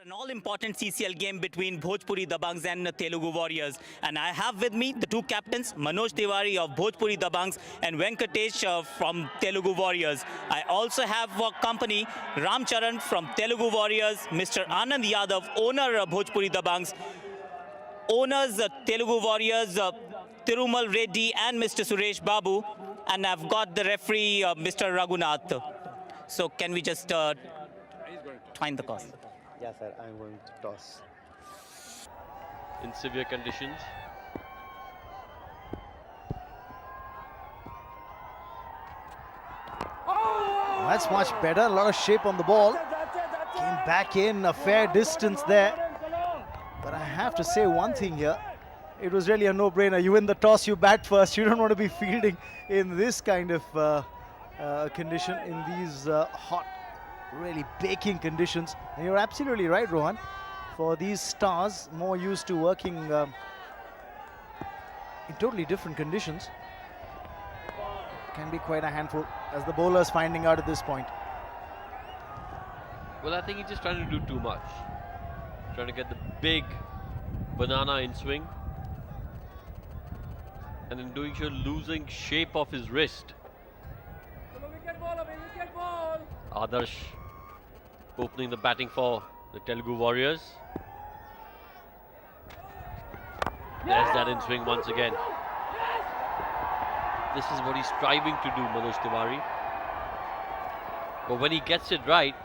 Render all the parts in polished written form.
an all-important CCL game between Bhojpuri Dabanggs and Telugu Warriors. And I have with me the two captains, Manoj Tiwari of Bhojpuri Dabanggs and Venkatesh from Telugu Warriors. I also have company Ram Charan from Telugu Warriors, Mr. Anand Yadav, owner of Bhojpuri Dabanggs, owners Telugu Warriors, Tirumal Reddy and Mr. Suresh Babu, and I've got the referee Mr. Raghunath. So can we just find the cause? Yeah, sir, I'm going to toss. In severe conditions. That's much better. A lot of shape on the ball. Came back in a fair distance there. But I have to say one thing here. It was really a no-brainer. You win the toss, you bat first. You don't want to be fielding in this kind of condition, in these hot, really baking conditions. And you're absolutely right, Rohan. For these stars, more used to working in totally different conditions, can be quite a handful, as the bowler's finding out at this point. Well, I think he's just trying to do too much. Trying to get the big banana in swing. And in doing so, losing shape of his wrist. Aadarsh opening the batting for the Telugu Warriors. There's that in swing once again. This is what he's striving to do, Manoj Tiwari. But when he gets it right,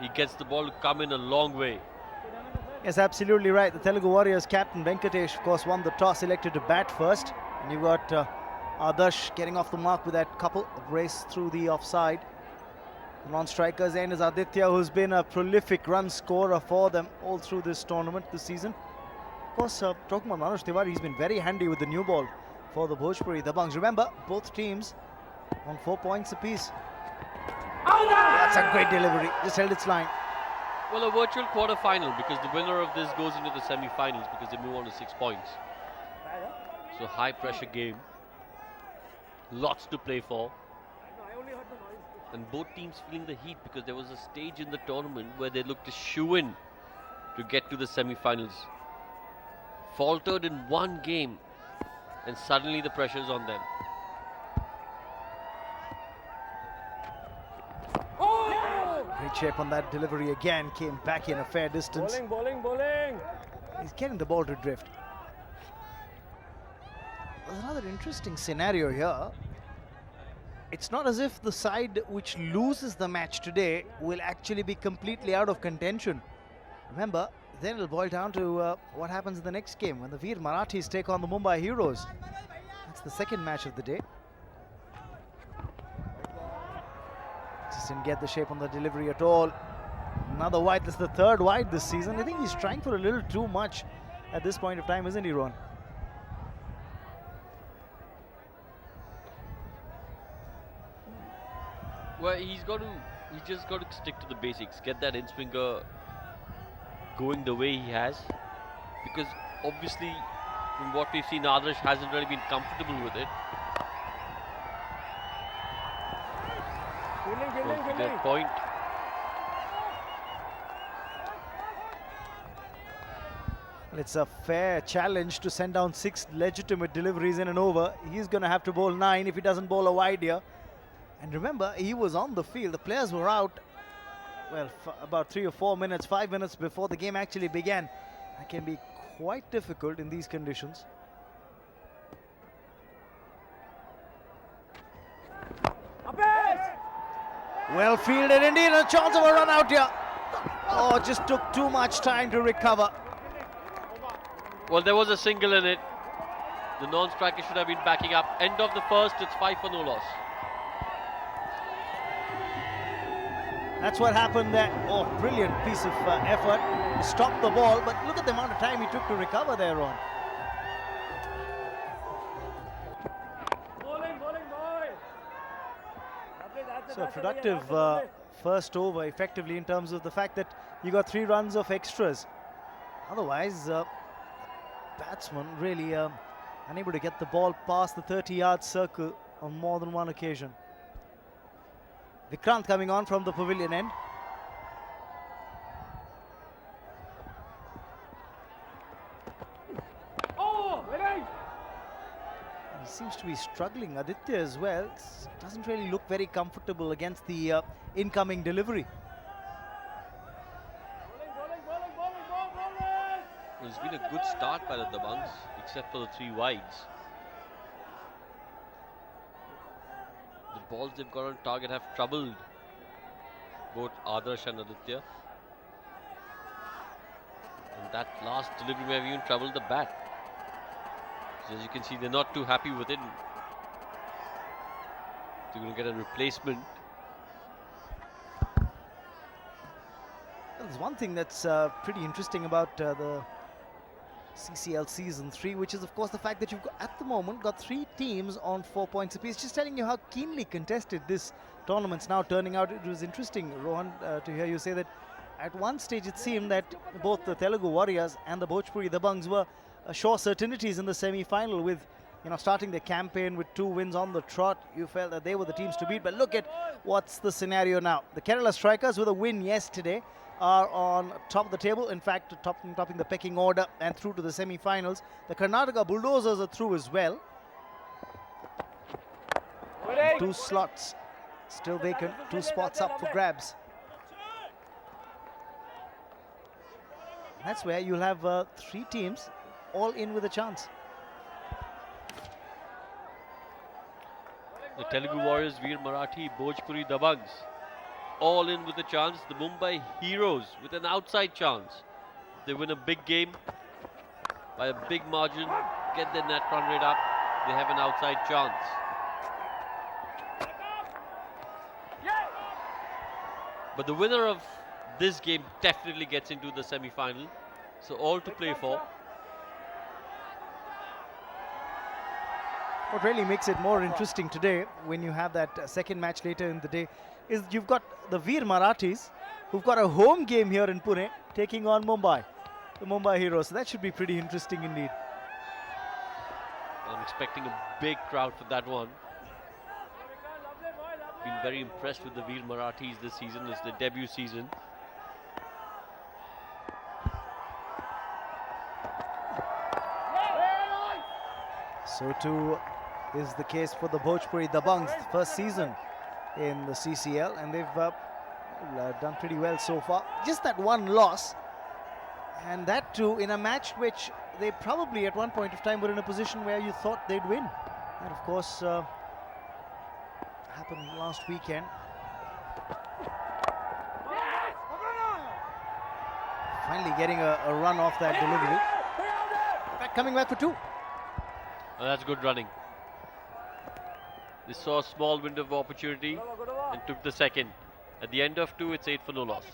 he gets the ball to come in a long way. Yes, absolutely right. The Telugu Warriors captain Venkatesh, of course, won the toss, elected to bat first. And you've got Aadarsh getting off the mark with that couple, race through the offside. The non-striker's end is Aditya, who's been a prolific run scorer for them all through this tournament this season. Of course, talking about Manoj Tiwari, he's been very handy with the new ball for the Bhojpuri Dabanggs. Remember, both teams on 4 points apiece. That's a great delivery, just held its line. Well, a virtual quarter-final, because the winner of this goes into the semi-finals because they move on to 6 points. So high-pressure game, lots to play for. And both teams feeling the heat, because there was a stage in the tournament where they looked to shoe in to get to the semi-finals. Faltered in one game, and suddenly the pressure's on them. Great shape on that delivery again, came back in a fair distance. Bowling. He's getting the ball to drift. There's another interesting scenario here. It's not as if the side which loses the match today will actually be completely out of contention. Remember, then it'll boil down to what happens in the next game when the Veer Marathis take on the Mumbai Heroes. That's the second match of the day. Just didn't get the shape on the delivery at all. Another wide. That's the third wide this season. I think he's trying for a little too much at this point of time, isn't he, Ron? Well, he's just got to stick to the basics, get that in-swinger going the way he has, because obviously from what we've seen, Aadarsh hasn't really been comfortable with it. To that point. Well, it's a fair challenge to send down 6 legitimate deliveries in an over. He's going to have to bowl 9 if he doesn't bowl a wide here. And remember, he was on the field. The players were out, well, about 3 or 4 minutes, 5 minutes before the game actually began. That can be quite difficult in these conditions. Well fielded indeed, a chance of a run out here. Oh, just took too much time to recover. Well, there was a single in it. The non-striker should have been backing up. End of the first, it's 5 for no loss. That's what happened there. Oh, brilliant piece of effort. Stopped the ball, but look at the amount of time he took to recover there, Ron. So a productive first over, effectively, in terms of the fact that you got 3 runs of extras. Otherwise, batsman really unable to get the ball past the 30-yard circle on more than one occasion. Vikrant coming on from the pavilion end. seems to be struggling. Aditya as well doesn't really look very comfortable against the incoming delivery. It's been a good start by the Dabanggs, except for the 3 wides. The balls they've got on target have troubled both Aadarsh and Aditya. And that last delivery may have even troubled the bat. So as you can see, they're not too happy with it. They're going to get a replacement. There's one thing that's pretty interesting about the CCL Season 3, which is of course the fact that you've got, at the moment, got 3 teams on 4 points apiece. Just telling you how keenly contested this tournament's now turning out. It was interesting, Rohan, to hear you say that at one stage it seemed that both the Telugu Warriors and the Bhojpuri Dabanggs were sure certainties in the semi-final, with starting their campaign with 2 wins on the trot. You felt that they were the teams to beat, but look at what's the scenario now. The Kerala Strikers, with a win yesterday, are on top of the table, in fact topping the pecking order and through to the semi-finals. The Karnataka Bulldozers are through as well. 2 slots still vacant, 2 spots up for grabs. That's where you'll have 3 teams all in with a chance. The Telugu Warriors, Veer Marathi, Bhojpuri Dabanggs, all in with a chance. The Mumbai Heroes with an outside chance. They win a big game by a big margin, get their net run rate up, they have an outside chance. But the winner of this game definitely gets into the semi-final. So all to play for. What really makes it more interesting today, when you have that second match later in the day, is you've got the Veer Marathis, who've got a home game here in Pune, taking on Mumbai, the Mumbai Heroes. So that should be pretty interesting indeed. I'm expecting a big crowd for that one. Been very impressed with the Veer Marathis this season. It's their debut season. So too is the case for the Bhojpuri Dabanggs, first season in the CCL, and they've done pretty well so far. Just that one loss, and that too in a match which they probably at one point of time were in a position where you thought they'd win. And of course happened last weekend. Finally getting a run off that delivery. In fact, coming back for 2. Oh, that's good running. They saw a small window of opportunity and took the second. At the end of 2, it's 8 for no loss.